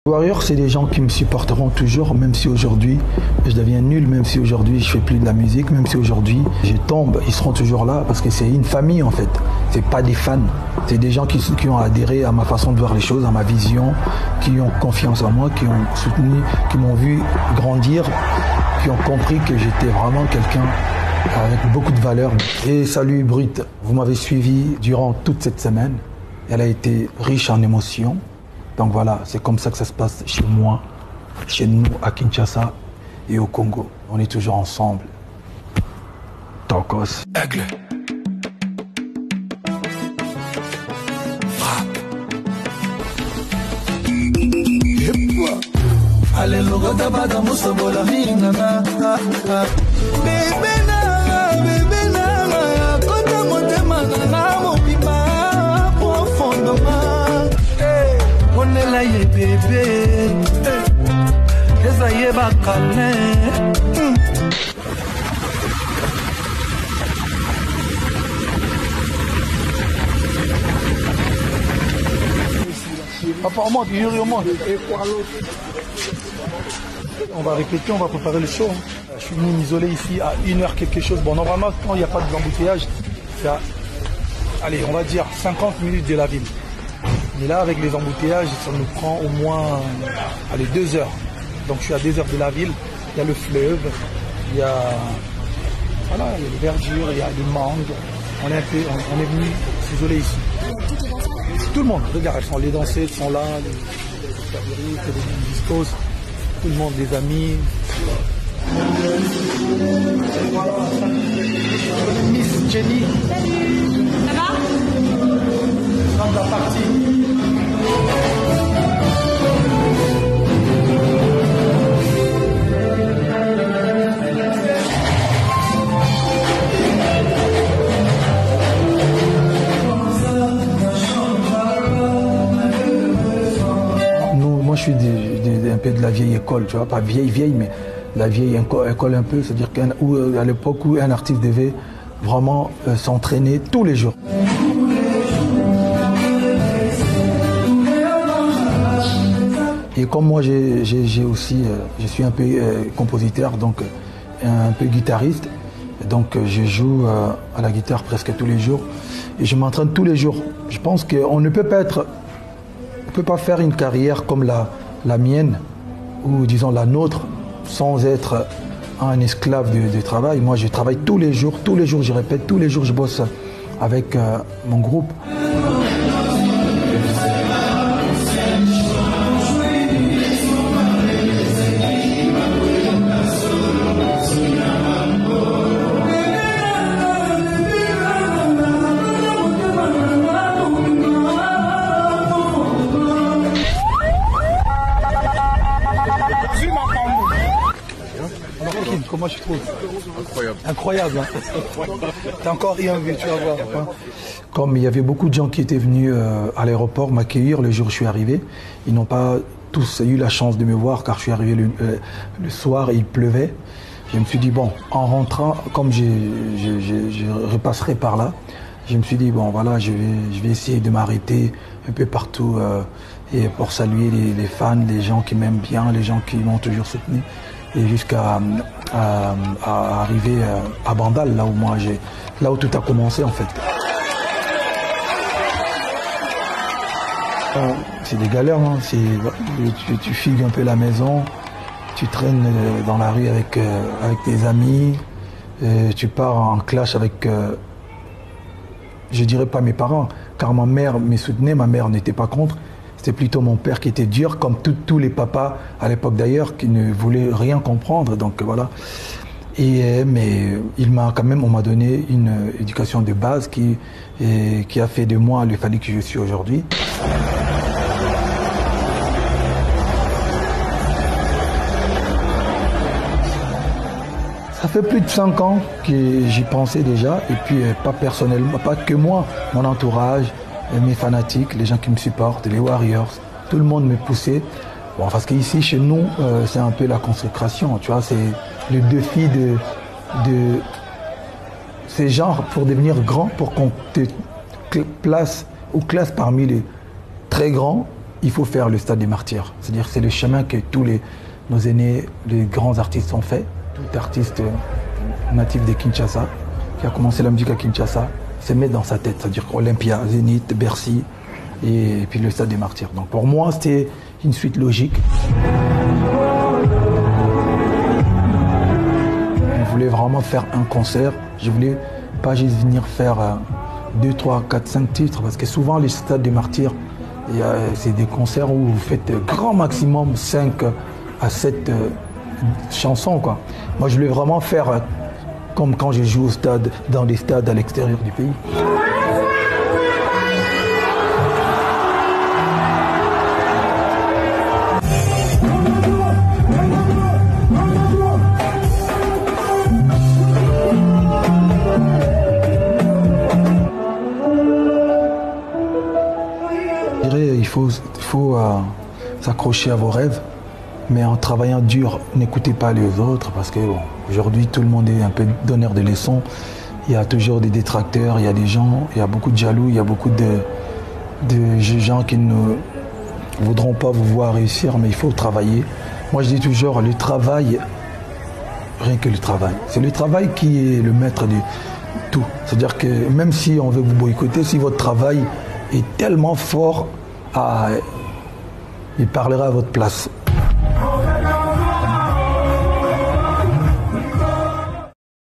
Warriors, c'est des gens qui me supporteront toujours, même si aujourd'hui je deviens nul, même si aujourd'hui je fais plus de la musique, même si aujourd'hui je tombe, ils seront toujours là parce que c'est une famille en fait. C'est pas des fans, c'est des gens qui ont adhéré à ma façon de voir les choses, à ma vision, qui ont confiance en moi, qui ont soutenu, qui m'ont vu grandir, qui ont compris que j'étais vraiment quelqu'un avec beaucoup de valeurs. Et salut Brut, vous m'avez suivi durant toute cette semaine. Elle a été riche en émotions. Donc voilà, c'est comme ça que ça se passe chez moi, chez nous à Kinshasa et au Congo. On est toujours ensemble. Tokos. Aigle. Frappe. Allez, logo tabada musobola hingana. Bébé na, kota motema na mobima profondément. On est là, bébé. Eza yeba kane. Papa, on monte, Yuri, on monte. On va répéter, on va préparer le show. Je suis venu m'isoler ici à 1h quelque chose. Bon, normalement, quand il n'y a pas d'embouteillage, c'est à, allez, on va dire 50 minutes de la ville. Mais là, avec les embouteillages, ça nous prend au moins 2 heures. Donc je suis à 2 heures de la ville. Il y a le fleuve, il y a, voilà, il y a les verdures, il y a des mangues. On est venu s'isoler ici. Tout le monde, regarde, les danseuses sont là, les fabriques, les discos, tout le monde, des amis. Voilà, Miss Jenny. Salut, ça va? Dans la partie. Moi je suis un peu de la vieille école, tu vois, pas vieille, mais la vieille école un peu, c'est-à-dire qu'à l'époque où un artiste devait vraiment s'entraîner tous les jours. Et comme moi j'ai aussi, je suis un peu compositeur, donc un peu guitariste, donc je joue à la guitare presque tous les jours et je m'entraîne tous les jours. Je pense qu'on ne peut pas faire une carrière comme la mienne ou disons la nôtre sans être un esclave de travail. Moi je travaille tous les jours, je répète, tous les jours je bosse avec mon groupe. Comment je trouve? Incroyable. Hein. T'as encore rien vu, tu vas voir. Hein. Comme il y avait beaucoup de gens qui étaient venus à l'aéroport m'accueillir le jour où je suis arrivé, ils n'ont pas tous eu la chance de me voir car je suis arrivé le soir et il pleuvait. Je me suis dit, bon, en rentrant, comme je repasserai par là, je me suis dit, bon, voilà, je vais essayer de m'arrêter un peu partout et pour saluer les fans, les gens qui m'aiment bien, les gens qui m'ont toujours soutenu. Et jusqu'à arriver à Bandal, là où tout a commencé en fait. C'est des galères, hein. Tu figues un peu la maison, tu traînes dans la rue avec tes amis, tu pars en clash avec, je dirais pas mes parents, car ma mère me soutenait, ma mère n'était pas contre. C'était plutôt mon père qui était dur, comme tous les papas à l'époque d'ailleurs, qui ne voulaient rien comprendre. Donc voilà. Mais on m'a donné une éducation de base qui a fait de moi le Fally que je suis aujourd'hui. Ça fait plus de 5 ans que j'y pensais déjà, et puis pas personnellement, pas que moi, mon entourage, mes fanatiques, les gens qui me supportent, les Warriors, tout le monde me poussait. Bon, parce qu'ici, chez nous, c'est un peu la consécration, tu vois, c'est le défi de ces gens pour devenir grand, pour qu'on te place ou classe parmi les très grands, il faut faire le stade des martyrs. C'est-à-dire que c'est le chemin que tous nos aînés, les grands artistes ont fait. Tout artiste natif de Kinshasa, qui a commencé la musique à Kinshasa, se met dans sa tête. C'est-à-dire Olympia, Zénith, Bercy, et puis le stade des martyrs. Donc pour moi, c'était une suite logique. Je voulais vraiment faire un concert. Je voulais pas juste venir faire 2, 3, 4, 5 titres, parce que souvent les stades des martyrs, c'est des concerts où vous faites grand maximum 5 à 7 chansons, quoi. Moi, je voulais vraiment faire comme quand je joue au stade, dans des stades à l'extérieur du pays. Il faut s'accrocher à vos rêves, mais en travaillant dur. N'écoutez pas les autres, parce que aujourd'hui tout le monde est un peu donneur de leçons. Il y a toujours des détracteurs, il y a des gens, il y a beaucoup de jaloux, il y a beaucoup de gens qui ne voudront pas vous voir réussir, mais il faut travailler. Moi je dis toujours, le travail, rien que le travail. C'est le travail qui est le maître de tout. C'est-à-dire que même si on veut vous boycotter, si votre travail est tellement fort, il parlera à votre place.